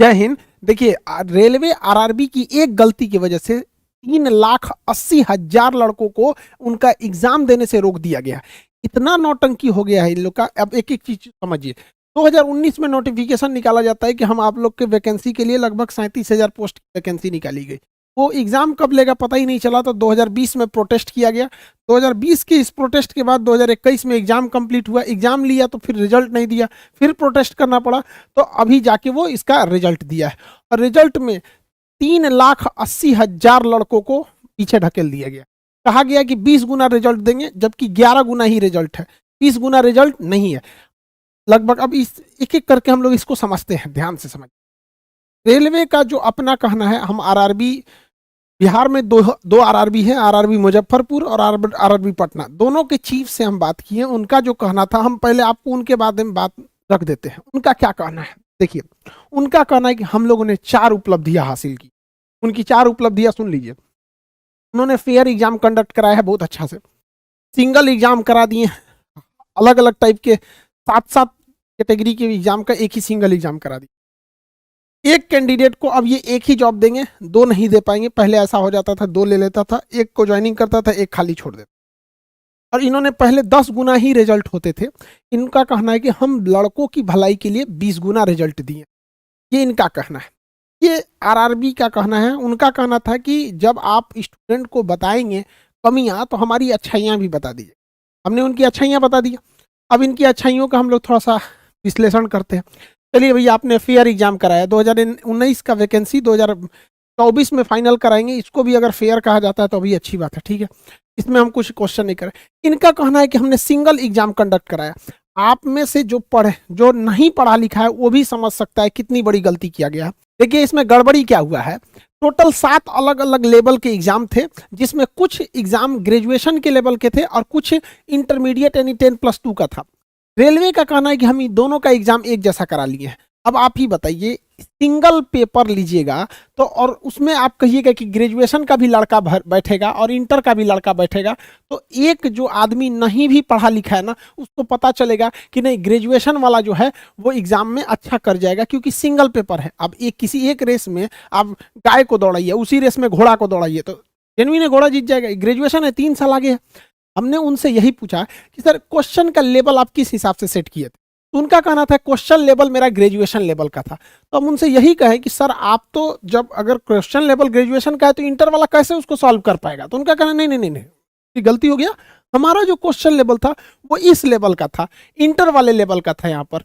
जय हिंद। देखिए, railway RRB की एक गलती की वजह से 3,80,000 लड़कों को उनका एग्जाम देने से रोक दिया गया। इतना नौटंकी हो गया है इन लोग का। अब एक एक चीज समझिए। 2019 में नोटिफिकेशन निकाला जाता है कि हम आप लोग के वैकेंसी के लिए लगभग 37,000 पोस्ट की वैकेंसी निकाली गई। वो एग्जाम कब लेगा पता ही नहीं चला, तो 2020 में प्रोटेस्ट किया गया। 2020 के इस प्रोटेस्ट के बाद 2021 में एग्जाम कंप्लीट हुआ, एग्जाम लिया तो फिर रिजल्ट नहीं दिया, फिर प्रोटेस्ट करना पड़ा, तो अभी जाके वो इसका रिजल्ट दिया है। और रिजल्ट में 3,80,000 लड़कों को पीछे ढकेल दिया गया। कहा गया कि 20 गुना रिजल्ट देंगे, जबकि 11 गुना ही रिजल्ट है, 20 गुना रिजल्ट नहीं है लगभग। अब इस एक एक करके हम लोग इसको समझते हैं, ध्यान से समझ। रेलवे का जो अपना कहना है, हम आरआरबी बिहार में दो आरआरबी है, आरआरबी मुजफ्फरपुर और आरआरबी पटना, दोनों के चीफ से हम बात किए। उनका जो कहना था, हम पहले आपको उनके बारे में बात रख देते हैं। उनका क्या कहना है देखिए। उनका कहना है कि हम लोगों ने 4 उपलब्धियां हासिल की। उनकी 4 उपलब्धियां सुन लीजिए। उन्होंने फेयर एग्जाम कंडक्ट कराया है बहुत अच्छा से, सिंगल एग्जाम करा दिए, अलग अलग टाइप के 7-7 कैटेगरी के एग्जाम का एक ही सिंगल एग्जाम करा दिया। एक कैंडिडेट को अब ये एक ही जॉब देंगे, 2 नहीं दे पाएंगे। पहले ऐसा हो जाता था, 2 ले लेता था, एक को ज्वाइनिंग करता था, एक खाली छोड़ देता। और इन्होंने पहले 10 गुना ही रिजल्ट होते थे। इनका कहना है कि हम लड़कों की भलाई के लिए 20 गुना रिजल्ट दिए, ये इनका कहना है। ये आरआरबी का कहना है। उनका कहना था कि जब आप स्टूडेंट को बताएंगे कमियां, तो हमारी अच्छाइयां भी बता दीजिए। हमने उनकी अच्छाइयां बता दी। अब इनकी अच्छाइयों का हम लोग थोड़ा सा विश्लेषण करते हैं। चलिए भैया, आपने फेयर एग्जाम कराया, 2019 का वैकेंसी 2024 में फाइनल कराएंगे। इसको भी अगर फेयर कहा जाता है तो अभी अच्छी बात है, ठीक है, इसमें हम कुछ क्वेश्चन नहीं करें। इनका कहना है कि हमने सिंगल एग्जाम कंडक्ट कराया। आप में से जो नहीं पढ़ा लिखा है वो भी समझ सकता है कितनी बड़ी गलती किया गया है। देखिए, इसमें गड़बड़ी क्या हुआ है। टोटल 7 अलग अलग लेवल के एग्जाम थे, जिसमें कुछ एग्जाम ग्रेजुएशन के लेवल के थे और कुछ इंटरमीडिएट यानी 10+2 का था। रेलवे का कहना है कि हम दोनों का एग्जाम एक जैसा करा लिए हैं। अब आप ही बताइए, सिंगल पेपर लीजिएगा तो और उसमें आप कहिएगा कि ग्रेजुएशन का भी लड़का बैठेगा और इंटर का भी लड़का बैठेगा, तो एक जो आदमी नहीं भी पढ़ा लिखा है ना, उसको पता चलेगा कि नहीं, ग्रेजुएशन वाला जो है वो एग्जाम में अच्छा कर जाएगा, क्योंकि सिंगल पेपर है। अब किसी एक रेस में आप गाय को दौड़ाइए, उसी रेस में घोड़ा को दौड़ाइए तो जेनुइन घोड़ा जीत जाएगा। ग्रेजुएशन है, 3 साल आगे है। हमने उनसे यही पूछा कि सर, क्वेश्चन का लेवल आप किस हिसाब से सेट किए थे। तो उनका कहना था क्वेश्चन लेवल मेरा ग्रेजुएशन लेवल का था। तो हम उनसे यही कहे कि सर, आप तो जब अगर क्वेश्चन लेवल ग्रेजुएशन का है तो इंटर वाला कैसे उसको सॉल्व कर पाएगा। तो उनका कहना नहीं नहीं नहीं, नहीं, गलती हो गया। हमारा जो क्वेश्चन लेवल था वो इस लेवल का था, इंटर वाले लेवल का था यहाँ पर।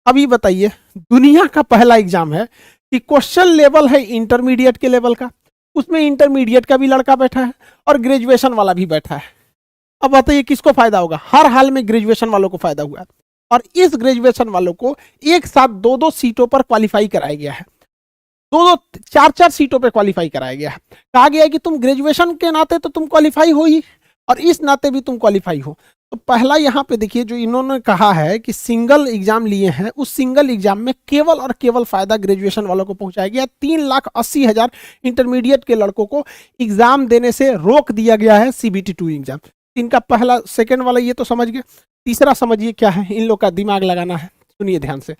अभी बताइए, दुनिया का पहला एग्जाम है कि क्वेश्चन लेवल है इंटरमीडिएट के लेवल का, उसमें इंटरमीडिएट का भी लड़का बैठा है और ग्रेजुएशन वाला भी बैठा है। अब बताइए किसको फायदा होगा। हर हाल में ग्रेजुएशन वालों को फायदा हुआ है। और इस ग्रेजुएशन वालों को एक साथ 2-2 सीटों पर क्वालिफाई कराया गया है, 2-2 4-4 सीटों पर क्वालिफाई कराया गया है। कहा गया है कि तुम ग्रेजुएशन के नाते तो तुम क्वालिफाई हो ही, और इस नाते भी तुम क्वालिफाई हो। तो पहला यहाँ पे देखिए, जो इन्होंने कहा है कि सिंगल एग्जाम लिए हैं, उस सिंगल एग्जाम में केवल और केवल फायदा ग्रेजुएशन वालों को पहुंचाया गया। 3,80,000 इंटरमीडिएट के लड़कों को एग्जाम देने से रोक दिया गया है, CBT 2 एग्जाम। इनका पहला, सेकंड वाला ये तो समझ गए। तीसरा समझिए क्या है, इन लोग का दिमाग लगाना है। सुनिए ध्यान से,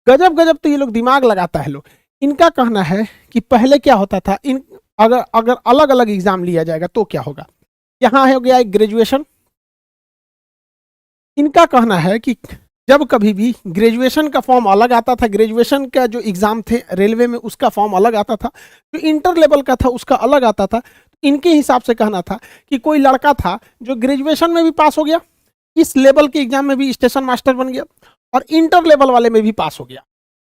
गजब गजब तो ये लोग दिमाग लगाता है लोग। इनका कहना है कि पहले क्या होता था, अगर अलग अलग एग्जाम लिया जाएगा तो क्या होगा। यहाँ हो गया एक ग्रेजुएशन। इनका कहना है कि जब कभी भी ग्रेजुएशन का फॉर्म अलग आता था, ग्रेजुएशन का जो एग्जाम थे रेलवे में उसका फॉर्म अलग आता था, जो इंटर लेवल का था उसका अलग आता था। इनके हिसाब से कहना था कि कोई लड़का था जो ग्रेजुएशन में भी पास हो गया, इस लेवल के एग्जाम में भी स्टेशन मास्टर बन गया, और इंटर लेवल वाले में भी पास हो गया,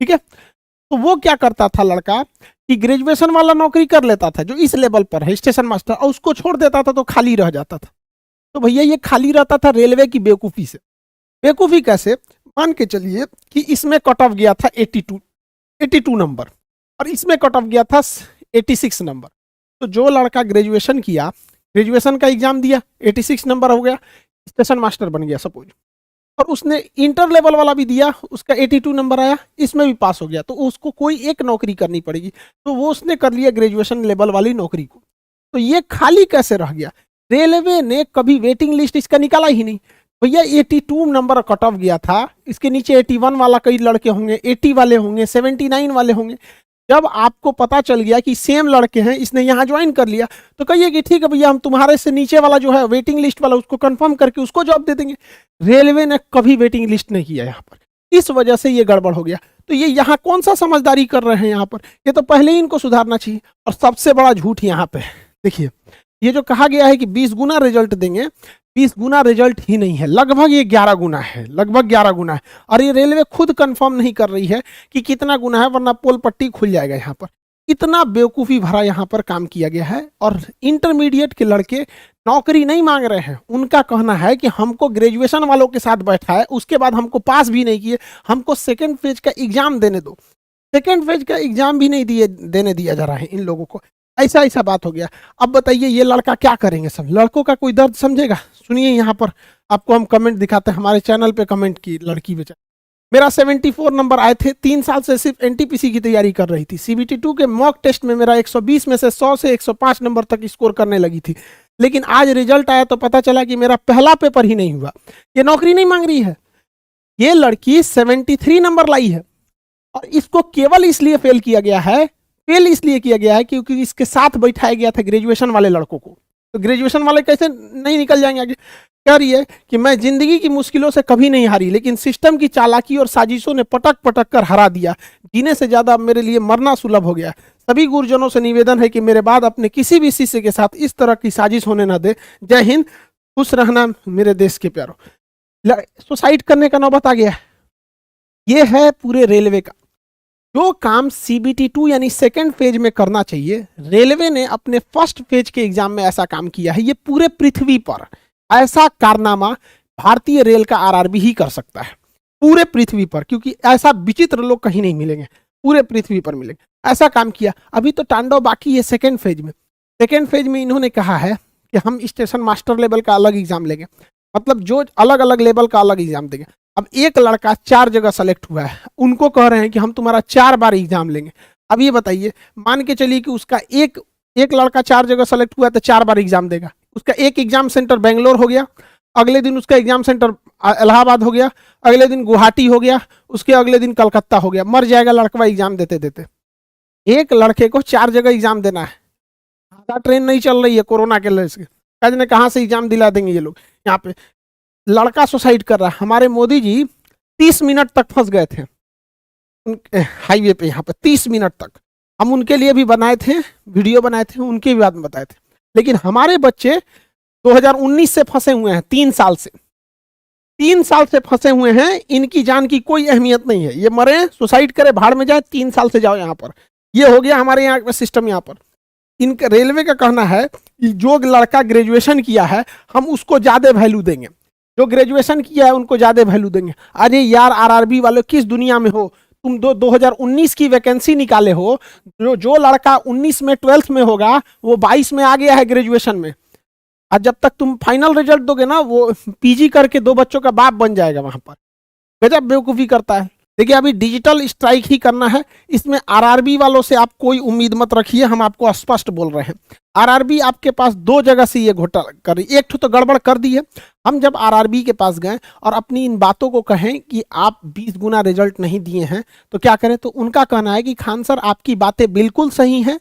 ठीक है। तो वो क्या करता था लड़का कि ग्रेजुएशन वाला नौकरी कर लेता था जो इस लेवल पर है स्टेशन मास्टर, और उसको छोड़ देता था तो खाली रह जाता था। तो भैया, ये खाली रहता था रेलवे की बेवकूफ़ी से। बेवकूफ़ी कैसे, मान के चलिए कि इसमें कट ऑफ गया था 82 नंबर, और इसमें कट ऑफ गया था 86 नंबर। तो जो लड़का ग्रेजुएशन किया, ग्रेजुएशन का एग्जाम दिया, 86 नंबर हो गया, स्टेशन मास्टर बन गया सपोज, और उसने इंटर लेवल वाला भी दिया, उसका 82 नंबर आया, इसमें भी पास हो गया, तो उसको कोई एक नौकरी करनी पड़ेगी। तो वो उसने कर लिया ग्रेजुएशन लेवल वाली नौकरी को। तो ये खाली कैसे रह गया। रेलवे ने कभी वेटिंग लिस्ट इसका निकाला ही नहीं। भैया, 82 नंबर कट ऑफ गया था, इसके नीचे 81 वाला कई लड़के होंगे, 80 वाले होंगे, 79 वाले होंगे। जब आपको पता चल गया कि सेम लड़के हैं, इसने यहाँ ज्वाइन कर लिया, तो कहिए कि ठीक है भैया, हम तुम्हारे से नीचे वाला जो है वेटिंग लिस्ट वाला, उसको कंफर्म करके उसको जॉब दे देंगे। रेलवे ने कभी वेटिंग लिस्ट नहीं किया यहाँ पर, इस वजह से ये गड़बड़ हो गया। तो ये यहाँ कौन सा समझदारी कर रहे हैं यहाँ पर, ये तो पहले ही इनको सुधारना चाहिए। और सबसे बड़ा झूठ यहाँ पे देखिए, ये जो कहा गया है कि 20 गुना रिजल्ट देंगे, 20 गुना रिजल्ट ही नहीं है, लगभग ये 11 गुना है, लगभग 11 गुना है। और ये रेलवे खुद कंफर्म नहीं कर रही है कि कितना गुना है, वरना पोल पट्टी खुल जाएगा यहाँ पर। इतना बेवकूफ़ी भरा यहाँ पर काम किया गया है। और इंटरमीडिएट के लड़के नौकरी नहीं मांग रहे हैं, उनका कहना है कि हमको ग्रेजुएशन वालों के साथ बैठा है, उसके बाद हमको पास भी नहीं किए, हमको सेकेंड फेज का एग्जाम देने दो। सेकेंड फेज का एग्जाम भी नहीं देने दिया जा रहा है इन लोगों को। ऐसा बात हो गया। अब बताइए ये लड़का क्या करेंगे, सब लड़कों का कोई दर्द समझेगा? सुनिए यहाँ पर आपको हम कमेंट दिखाते हैं, हमारे चैनल पे कमेंट की लड़की बेचारी, मेरा 74 नंबर आए थे, 3 साल से सिर्फ एनटीपीसी की तैयारी कर रही थी, CBT 2 के मॉक टेस्ट में मेरा 120 में से 100 से 105 नंबर तक स्कोर करने लगी थी, लेकिन आज रिजल्ट आया तो पता चला कि मेरा पहला पेपर ही नहीं हुआ। ये नौकरी नहीं मांग रही है। ये लड़की 73 नंबर लाई है और इसको केवल इसलिए फेल किया गया है, फेल इसलिए किया गया है क्योंकि इसके साथ बैठाया गया था ग्रेजुएशन वाले लड़कों को। तो ग्रेजुएशन वाले कैसे नहीं निकल जाएंगे आगे? कह रही है कि मैं जिंदगी की मुश्किलों से कभी नहीं हारी, लेकिन सिस्टम की चालाकी और साजिशों ने पटक पटक कर हरा दिया। जीने से ज्यादा मेरे लिए मरना सुलभ हो गया। सभी गुरुजनों से निवेदन है कि मेरे बाद अपने किसी भी शिष्य के साथ इस तरह की साजिश होने न दे। जय हिंद, खुश रहना मेरे देश के प्यारों। सुसाइड करने का नौबत आ गया। ये है पूरे रेलवे का जो काम CBT 2 यानी सेकेंड फेज में करना चाहिए, रेलवे ने अपने फर्स्ट फेज के एग्जाम में ऐसा काम किया है। ये पूरे पृथ्वी पर ऐसा कारनामा भारतीय रेल का RRB ही कर सकता है, पूरे पृथ्वी पर, क्योंकि ऐसा विचित्र लोग कहीं नहीं मिलेंगे, पूरे पृथ्वी पर मिलेंगे। ऐसा काम किया। अभी तो तांडव बाकी है सेकेंड फेज में। सेकेंड फेज में इन्होंने कहा है कि हम स्टेशन मास्टर लेवल का अलग एग्जाम लेंगे, मतलब जो अलग अलग लेवल का अलग एग्जाम देंगे। अब एक लड़का 4 जगह सेलेक्ट हुआ है, उनको कह रहे हैं कि हम तुम्हारा 4 बार एग्जाम लेंगे। अब ये बताइए, मान के चलिए कि उसका एक लड़का 4 जगह सेलेक्ट हुआ है तो 4 बार एग्जाम देगा। उसका एक एग्जाम सेंटर बेंगलोर हो गया, अगले दिन उसका एग्जाम सेंटर इलाहाबाद हो गया, अगले दिन गुवाहाटी हो गया, उसके अगले दिन कलकत्ता हो गया। मर जाएगा लड़का एग्जाम देते देते। एक लड़के को 4 जगह एग्जाम देना है। आधा ट्रेन नहीं चल रही है कोरोना के वजह से, कहाँ से एग्जाम दिला देंगे ये लोग। यहाँ पे लड़का सुसाइड कर रहा है। हमारे मोदी जी 30 मिनट तक फंस गए थे हाईवे पे, यहाँ पे 30 मिनट तक। हम उनके लिए भी बनाए थे, वीडियो बनाए थे, उनके भी बात में बताए थे। लेकिन हमारे बच्चे 2019 से फंसे हुए हैं, 3 साल से 3 साल से फंसे हुए हैं। इनकी जान की कोई अहमियत नहीं है। ये मरे, सुसाइड करे, भाड़ में जाए, 3 साल से जाओ यहाँ पर। ये हो गया हमारे यहाँ का सिस्टम। यहाँ पर इनका रेलवे का कहना है कि जो लड़का ग्रेजुएशन किया है हम उसको ज्यादा वैल्यू देंगे, जो ग्रेजुएशन किया है उनको ज्यादा वैल्यू देंगे। अरे यार RRB वाले किस दुनिया में हो तुम? 2019 की वैकेंसी निकाले हो। जो लड़का 19 में 12th में होगा वो 22 में आ गया है ग्रेजुएशन में, और जब तक तुम फाइनल रिजल्ट दोगे ना वो PG करके 2 बच्चों का बाप बन जाएगा वहां पर। गजब बेवकूफ़ी करता है। देखिए अभी डिजिटल स्ट्राइक ही करना है, इसमें RRB वालों से आप कोई उम्मीद मत रखिए, हम आपको स्पष्ट बोल रहे हैं। RRB आपके पास 2 जगह से ये घोटाला कर रही, एक तो गड़बड़ कर दी है। हम जब RRB के पास गए और अपनी इन बातों को कहें कि आप 20 गुना रिजल्ट नहीं दिए हैं तो क्या करें, तो उनका कहना है कि खान सर आपकी बातें बिल्कुल सही हैं,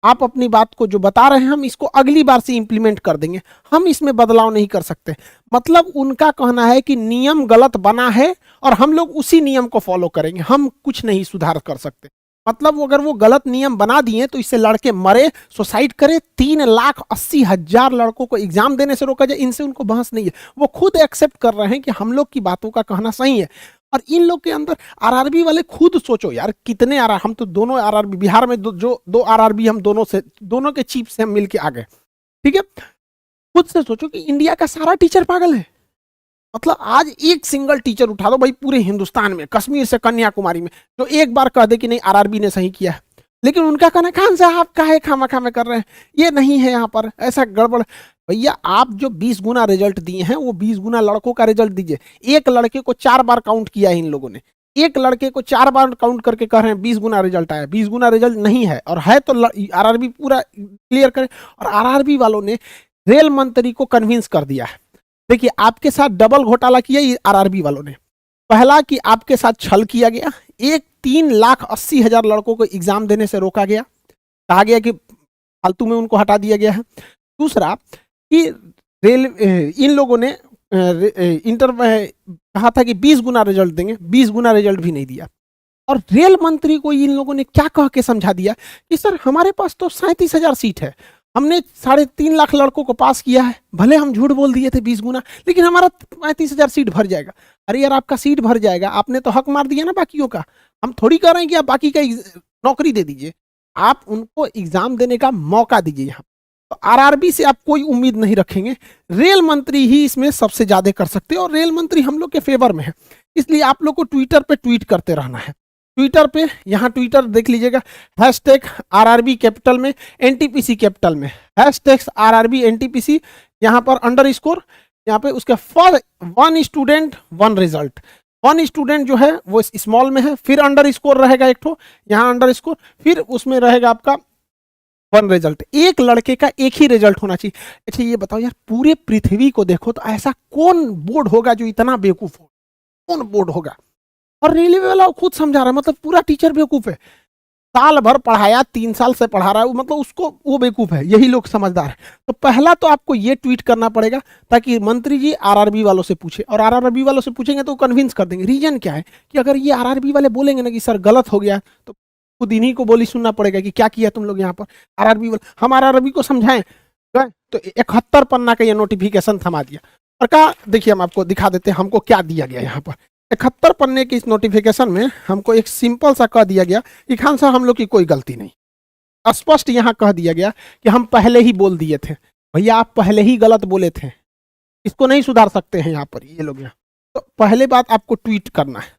आप अपनी बात को जो बता रहे हैं हम इसको अगली बार से इंप्लीमेंट कर देंगे, हम इसमें बदलाव नहीं कर सकते। मतलब उनका कहना है कि नियम गलत बना है और हम लोग उसी नियम को फॉलो करेंगे, हम कुछ नहीं सुधार कर सकते। मतलब अगर वो गलत नियम बना दिए तो इससे लड़के मरे, सुसाइड करे, 3,80,000 लड़कों को एग्जाम देने से रोका जाए, इनसे उनको बहस नहीं है। वो खुद एक्सेप्ट कर रहे हैं कि हम लोग की बातों का कहना सही है। और इन लोग के अंदर RRB वाले खुद सोचो यार कितने हम तो दोनों RRB बिहार में दो RRB हम दोनों के चीफ से हम मिलके आ गए, ठीक है। खुद से सोचो कि इंडिया का सारा टीचर पागल है। मतलब आज एक सिंगल टीचर उठा दो भाई पूरे हिंदुस्तान में, कश्मीर से कन्याकुमारी में, जो एक बार कह दे कि नहीं RRB ने सही किया है। लेकिन उनका कहना खान साहब काहे खामा में कर रहे हैं, ये नहीं है यहाँ पर ऐसा गड़बड़। भैया आप जो 20 गुना रिजल्ट दिए हैं वो 20 गुना लड़कों का रिजल्ट दीजिए। एक लड़के को 4 बार काउंट किया है इन लोगों ने, एक लड़के को 4 बार काउंट करके कह रहे हैं 20 गुना रिजल्ट आया। 20 गुना रिजल्ट नहीं है, और है तो RRB पूरा क्लियर करे। और RRB वालों ने रेल मंत्री को कन्विंस कर दिया है। देखिए आपके साथ डबल घोटाला किया RRB वालों ने, पहला कि आपके साथ छल किया गया, 3,80,000 लड़कों को एग्जाम देने से रोका गया, कहा गया कि फालतू में उनको हटा दिया गया है। दूसरा कि इन लोगों ने इंटर कहा था कि 20 गुना रिजल्ट देंगे, 20 गुना रिजल्ट भी नहीं दिया। और रेल मंत्री को इन लोगों ने क्या कह के समझा दिया कि सर हमारे पास तो 37,000 सीट है, हमने 3.5 लाख लड़कों को पास किया है, भले हम झूठ बोल दिए थे 20 गुना, लेकिन हमारा 35,000 सीट भर जाएगा। अरे यार आपका सीट भर जाएगा, आपने तो हक मार दिया ना बाकियों का। हम थोड़ी कह रहे हैं कि आप बाकी का नौकरी दे दीजिए, आप उनको एग्जाम देने का मौका दीजिए। यहाँ तो आरआरबी से आप कोई उम्मीद नहीं रखेंगे, रेल मंत्री ही इसमें सबसे ज्यादा कर सकते हैं और रेल मंत्री हम लोग के फेवर में है। इसलिए आप लोग को ट्विटर पे ट्वीट करते रहना है। ट्विटर पे, यहाँ ट्विटर देख लीजिएगा, हैशटैग आरआरबी कैपिटल में, एनटीपीसी कैपिटल में, हैशटैग आरआरबी एनटीपीसी, यहाँ पर अंडरस्कोर, यहाँ पे उसके फॉर 1 स्टूडेंट 1 रिजल्ट, 1 स्टूडेंट जो है वो स्मॉल में है, फिर अंडरस्कोर रहेगा एक ठो, यहाँ अंडरस्कोर, फिर उसमें रहेगा आपका 1 रिजल्ट। एक लड़के का एक ही रिजल्ट होना चाहिए। अच्छा ये बताओ यार, पूरे पृथ्वी को देखो तो ऐसा कौन बोर्ड होगा जो इतना बेवकूफ हो, कौन बोर्ड होगा? और रेलवे वाला खुद समझा रहा है, मतलब पूरा टीचर बेवकूफ है। साल भर पढ़ाया, 3 साल से पढ़ा रहा है, मतलब उसको वो बेवकूफ है, यही लोग समझदार है। तो पहला तो आपको ये ट्वीट करना पड़ेगा ताकि मंत्री जी आरआरबी वालों से पूछे, और आरआरबी वालों से पूछेंगे तो कन्विंस कर देंगे। रीजन क्या है कि अगर ये आरआरबी वाले बोलेंगे ना कि सर गलत हो गया, तो खुद इन्हीं को बोली सुनना पड़ेगा कि क्या किया तुम लोग यहाँ पर। आरआरबी वाले, हम आरआरबी को समझाएं गए तो 71 पन्ना का ये नोटिफिकेशन थमा दिया और कहा देखिए हम आपको दिखा देते हैं हमको क्या दिया गया। यहाँ पर 71 पन्ने की इस नोटिफिकेशन में हमको एक सिंपल सा कह दिया गया कि खान साहब हम लोग की कोई गलती नहीं, स्पष्ट यहाँ कह दिया गया कि हम पहले ही बोल दिए थे। भैया आप पहले ही गलत बोले थे, इसको नहीं सुधार सकते हैं यहाँ पर ये लोग। यहाँ तो पहले बात आपको ट्वीट करना है,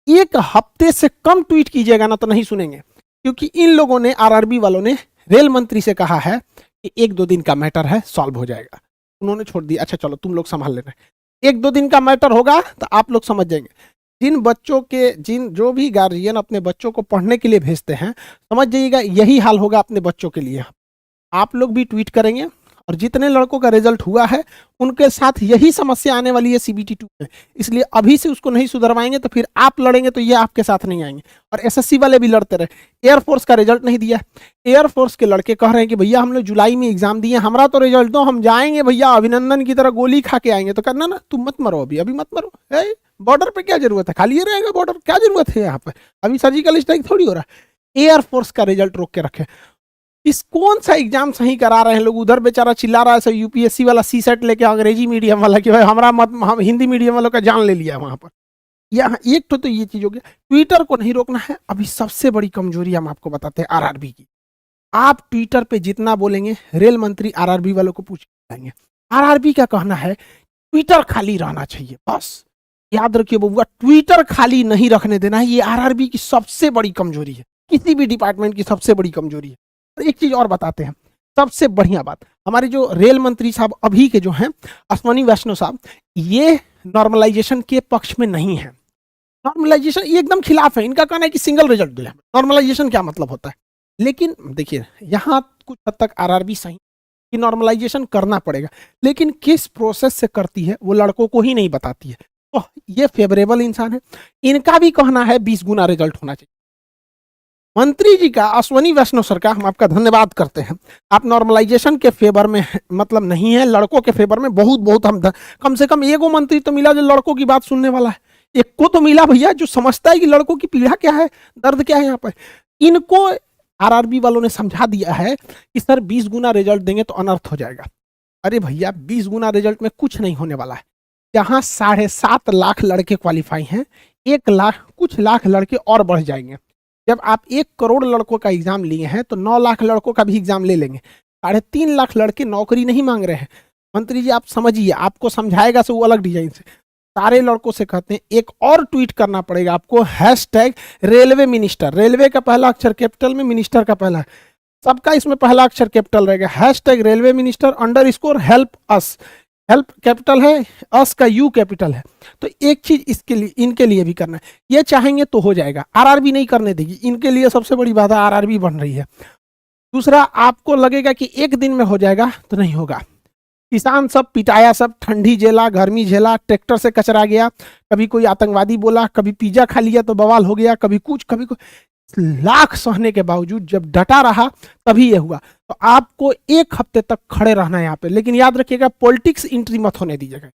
1 हफ्ते से कम ट्वीट कीजिएगा ना तो नहीं सुनेंगे, क्योंकि इन लोगों ने, आरआरबी वालों ने रेल मंत्री से कहा है कि 1-2 दिन का मैटर है, सॉल्व हो जाएगा। उन्होंने छोड़ दिया, अच्छा चलो तुम लोग संभाल लेना। 1-2 दिन का मैटर होगा तो आप लोग समझ जाएंगे। जिन बच्चों के, जो भी गार्जियन अपने बच्चों को पढ़ने के लिए भेजते हैं, समझ जाइएगा यही हाल होगा अपने बच्चों के लिए। आप लोग भी ट्वीट करेंगे और जितने लड़कों का रिजल्ट हुआ है उनके साथ यही समस्या आने वाली है CBT 2 में। इसलिए अभी से उसको नहीं सुधरवाएंगे तो फिर आप लड़ेंगे तो ये आपके साथ नहीं आएंगे। और SSC वाले भी लड़ते रहे। एयरफोर्स का रिजल्ट नहीं दिया, एयरफोर्स के लड़के कह रहे हैं कि भैया हम लोग जुलाई में एग्जाम दिए, हमारा तो रिजल्ट दो, हम जाएंगे भैया अभिनंदन की तरह गोली खा के आएंगे। तो करना ना, तुम मत मरो, अभी मत मरो, बॉर्डर पे क्या जरूरत है, खाली रहेगा बॉर्डर, क्या जरूरत है यहाँ पे, अभी सर्जिकल स्ट्राइक थोड़ी हो रहा है। एयरफोर्स का रिजल्ट रोक के रखे। इस कौन सा एग्जाम सही करा रहे हैं लोग, उधर बेचारा चिल्ला रहा है सब UPSC वाला CSET लेके, अंग्रेजी मीडियम वाला कि भाई हमारा मत, हम हिंदी मीडियम वालों का जान ले लिया वहां पर। यहाँ एक तो ये चीज हो गया, ट्विटर को नहीं रोकना है। अभी सबसे बड़ी कमजोरी हम आपको बताते हैं आरआरबी की। आप ट्विटर पे जितना बोलेंगे रेल मंत्री आरआरबी वालों को पूछ पाएंगे। आरआरबी का कहना है ट्विटर खाली रहना चाहिए, बस याद रखिए बबुआ, ट्विटर खाली नहीं रखने देना है। ये आरआरबी की सबसे बड़ी कमजोरी है, किसी भी डिपार्टमेंट की सबसे बड़ी कमजोरी है। एक चीज और बताते हैं, सबसे बढ़िया बात, हमारे जो रेल मंत्री साहब अभी के जो हैं अश्वनी वैष्णव साहब, ये नॉर्मलाइजेशन के पक्ष में नहीं है। नॉर्मलाइजेशन ये एकदम खिलाफ है। इनका कहना है कि सिंगल रिजल्ट दो। नॉर्मलाइजेशन क्या मतलब होता है? लेकिन देखिए यहाँ कुछ हद तक आरआरबी सही कि नॉर्मलाइजेशन करना पड़ेगा, लेकिन किस प्रोसेस से करती है वो लड़कों को ही नहीं बताती है। तो ये फेवरेबल इंसान है। इनका भी कहना है 20 गुना रिजल्ट होना चाहिए। मंत्री जी का, अश्वनी वैष्णव सर का हम आपका धन्यवाद करते हैं। आप नॉर्मलाइजेशन के फेवर में मतलब नहीं है, लड़कों के फेवर में बहुत हम कम से कम एगो मंत्री तो मिला जो लड़कों की बात सुनने वाला है। एक को तो मिला भैया जो समझता है कि लड़कों की पीड़ा क्या है, दर्द क्या है यहाँ पर। इनको आरआरबी वालों ने समझा दिया है कि सर 20 गुना रिजल्ट देंगे तो अनर्थ हो जाएगा। अरे भैया 20 गुना रिजल्ट में कुछ नहीं होने वाला है। यहाँ 7.5 लाख लड़के क्वालिफाई हैं, 1 लाख कुछ लाख लड़के और बढ़ जाएंगे। जब आप 1 करोड़ लड़कों का एग्जाम लिए हैं तो 9 लाख लड़कों का भी एग्जाम ले लेंगे। 3.5 लाख लड़के नौकरी नहीं मांग रहे हैं। मंत्री जी आप समझिए, आपको समझाएगा से वो अलग डिजाइन से। सारे लड़कों से कहते हैं एक और ट्वीट करना पड़ेगा आपको, हैशटैग रेलवे मिनिस्टर। रेलवे का पहला अक्षर कैपिटल में, मिनिस्टर का पहला, सबका इसमें पहला अक्षर कैपिटल रहेगा। Hashtag railway minister _ help us. Help capital है, अस का U कैपिटल है। तो एक चीज इसके लिए, इनके लिए भी करना है। ये चाहेंगे तो हो जाएगा, आरआरबी नहीं करने देगी। इनके लिए सबसे बड़ी बात है आरआरबी बन रही है। दूसरा, आपको लगेगा कि 1 दिन में हो जाएगा तो नहीं होगा। किसान सब पिटाया, सब ठंडी झेला, गर्मी झेला, ट्रैक्टर से कचरा गया, कभी कोई आतंकवादी बोला, कभी पिज्जा खा लिया तो बवाल हो गया, कभी कुछ कभी कुछ। लाख सहने के बावजूद जब डटा रहा तभी ये हुआ। तो आपको 1 हफ्ते तक खड़े रहना है यहाँ पे, लेकिन याद रखिएगा पॉलिटिक्स एंट्री मत होने दीजिएगा,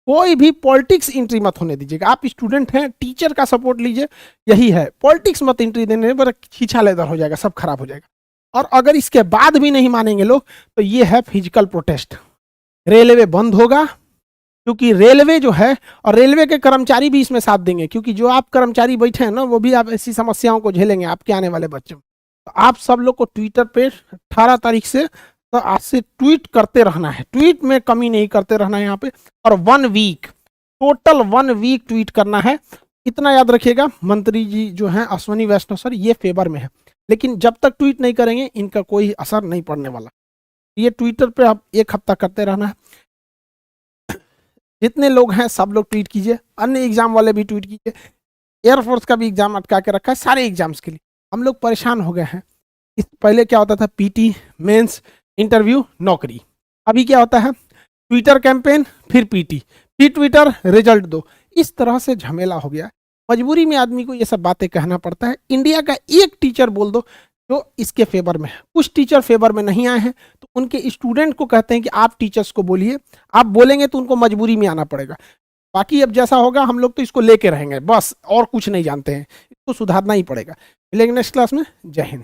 कोई भी पॉलिटिक्स एंट्री मत होने दीजिएगा। आप स्टूडेंट हैं, टीचर का सपोर्ट लीजिए, यही है। पॉलिटिक्स मत एंट्री देने पर खींचा लेदर हो जाएगा, सब खराब हो जाएगा। और अगर इसके बाद भी नहीं मानेंगे लोग तो ये है फिजिकल प्रोटेस्ट। रेलवे बंद होगा, क्योंकि रेलवे जो है, और रेलवे के कर्मचारी भी इसमें साथ देंगे, क्योंकि जो आप कर्मचारी बैठे हैं ना, वो भी आप ऐसी समस्याओं को झेलेंगे आपके आने वाले बच्चों। तो आप सब लोग को ट्विटर पे 18 तारीख से, तो आज से ट्वीट करते रहना है, ट्वीट में कमी नहीं करते रहना है यहाँ पे। और 1 वीक, टोटल 1 वीक ट्वीट करना है। इतना याद रखिएगा, मंत्री जी जो हैं अश्वनी वैष्णव सर, ये फेवर में है, लेकिन जब तक ट्वीट नहीं करेंगे इनका कोई असर नहीं पड़ने वाला। ये ट्विटर पे आप 1 हफ्ता करते रहना है। जितने लोग हैं सब लोग ट्वीट कीजिए, अन्य एग्जाम वाले भी ट्वीट कीजिए। एयरफोर्स का भी एग्जाम अटका के रखा है, सारे एग्जाम्स के लिए हम लोग परेशान हो गए हैं। इस पहले क्या होता था, पीटी, मेंस, इंटरव्यू, नौकरी। अभी क्या होता है, ट्विटर कैंपेन, फिर पीटी, फिर ट्विटर, रिजल्ट दो। इस तरह से झमेला हो गया। मजबूरी में आदमी को ये सब बातें कहना पड़ता है। इंडिया का एक टीचर बोल दो जो इसके फेवर में है। कुछ टीचर फेवर में नहीं आए हैं तो उनके स्टूडेंट को कहते हैं कि आप टीचर्स को बोलिए, आप बोलेंगे तो उनको मजबूरी में आना पड़ेगा। बाकी अब जैसा होगा हम लोग तो इसको लेके रहेंगे बस, और कुछ नहीं जानते हैं, इसको सुधारना ही पड़ेगा। मिलेंगे नेक्स्ट क्लास में। जय हिंद।